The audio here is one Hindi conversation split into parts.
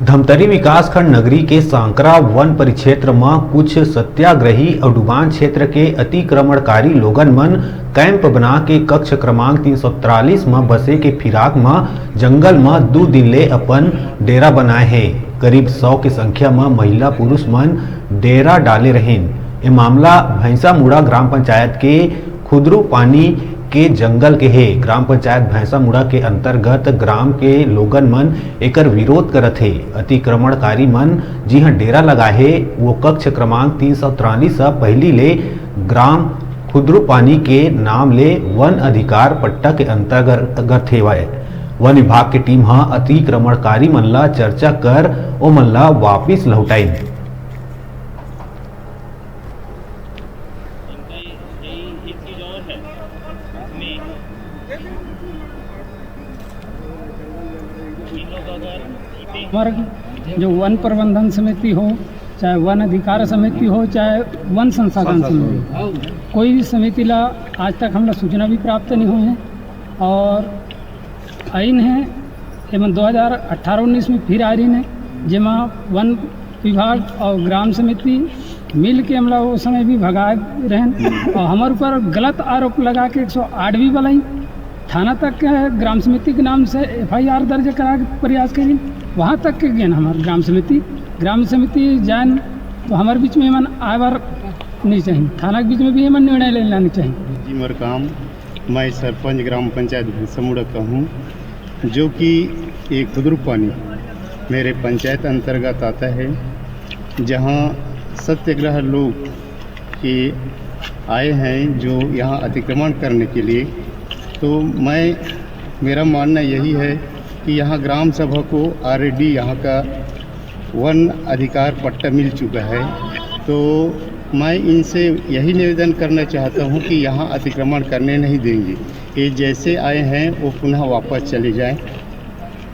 धमतरी विकासखंड नगरी के सांकरा वन परिक्षेत्र में कुछ सत्याग्रही और डुबान क्षेत्र के अतिक्रमणकारी लोगन मन कैंप बना के कक्ष क्रमांक 343 में बसे के फिराक में जंगल में 2 दिन ले अपन डेरा बनाए हैं। करीब 100 की संख्या में महिला पुरुष मन डेरा डाले रहें। ये मामला भैंसा मुड़ा ग्राम पंचायत के खुदरू पानी के जंगल के है। ग्राम पंचायत भैंसा मुड़ा के अंतर्गत ग्राम के लोगन मन एकर विरोध करत है। अतिक्रमणकारी मन जिहा डेरा लगाए है वो कक्ष क्रमांक 343 पहली ले ग्राम खुदरू पानी के नाम ले वन अधिकार पट्टा के अंतर्गत हेवाए। वन विभाग के टीम हा अतिक्रमणकारी मन ला चर्चा कर ओ मन ला वापिस लौटाई। वर्ग जो वन प्रबंधन समिति हो, चाहे वन अधिकार समिति हो, चाहे वन संसाधन समिति हो, कोई भी समिति ला आज तक हमरा सूचना भी प्राप्त नहीं हुई है। और आइन है एवं 2018-19 में फिर आइन है जिमा वन विभाग और ग्राम समिति मिल के हमला वो समय भी भगाए रहन और हमारे ऊपर गलत आरोप लगा के 108 भी बनाई। थाना तक ग्राम समिति के नाम से FIR दर्ज करा के प्रयास करी, वहाँ तक के गए हमारे ग्राम समिति जान तो हमारे बीच में मन आए बार नहीं चाहिए, थाना के बीच में भी मन निर्णय लेना चाहिए। जी मेरा काम मैं सरपंच ग्राम पंचायत भैंसा मुड़ा का हूँ, जो कि एक खुदरू पानी मेरे पंचायत अंतर्गत आता है, जहाँ सत्याग्रह लोग के आए हैं जो यहाँ अतिक्रमण करने के लिए। तो मेरा मानना यही है कि यहाँ ग्राम सभा को ऑलरेडी यहाँ का वन अधिकार पट्टा मिल चुका है। तो मैं इनसे यही निवेदन करना चाहता हूँ कि यहाँ अतिक्रमण करने नहीं देंगे। ये जैसे आए हैं वो पुनः वापस चले जाएं।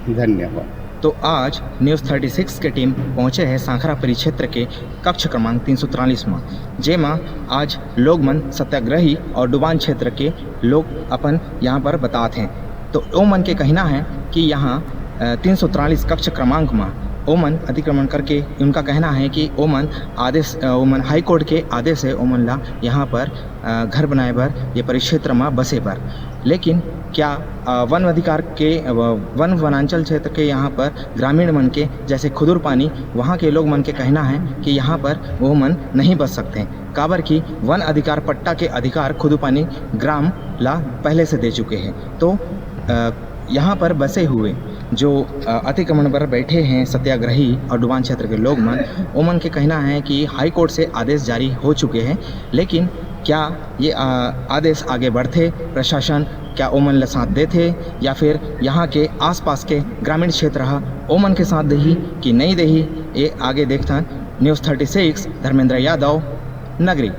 धन्यवाद। तो आज न्यूज़ 36 की टीम पहुँचे हैं सांखरा परिक्षेत्र के कक्ष क्रमांक 343 में, जेमा आज लोग मन सत्याग्रही और डुबान क्षेत्र के लोग अपन यहाँ पर बताते हैं। तो ओ मन के कहना है कि यहाँ 343 कक्ष क्रमांक में ओमन अतिक्रमण करके उनका कहना है कि ओमन हाई कोर्ट के आदेश है ओमन ला यहाँ पर घर बनाए पर ये परिक्षेत्र में बसे पर। लेकिन क्या वन अधिकार के वनांचल क्षेत्र के यहाँ पर ग्रामीण मन के जैसे खुदूर पानी वहाँ के लोग मन के कहना है कि यहाँ पर वो मन नहीं बस सकते, काबर की वन अधिकार पट्टा के अधिकार खुदू पानी ग्राम ला पहले से दे चुके हैं। तो यहाँ पर बसे हुए जो अतिक्रमण पर बैठे हैं सत्याग्रही और डुबान क्षेत्र के लोग मन, ओमन के कहना है कि हाई कोर्ट से आदेश जारी हो चुके हैं। लेकिन क्या ये आदेश आगे बढ़ते, प्रशासन क्या ओमन ला साथ देते या फिर यहाँ के आसपास के ग्रामीण क्षेत्र ओमन के साथ दही कि नहीं दही, ये आगे देखता। न्यूज़ 36 धर्मेंद्र यादव, नगरी।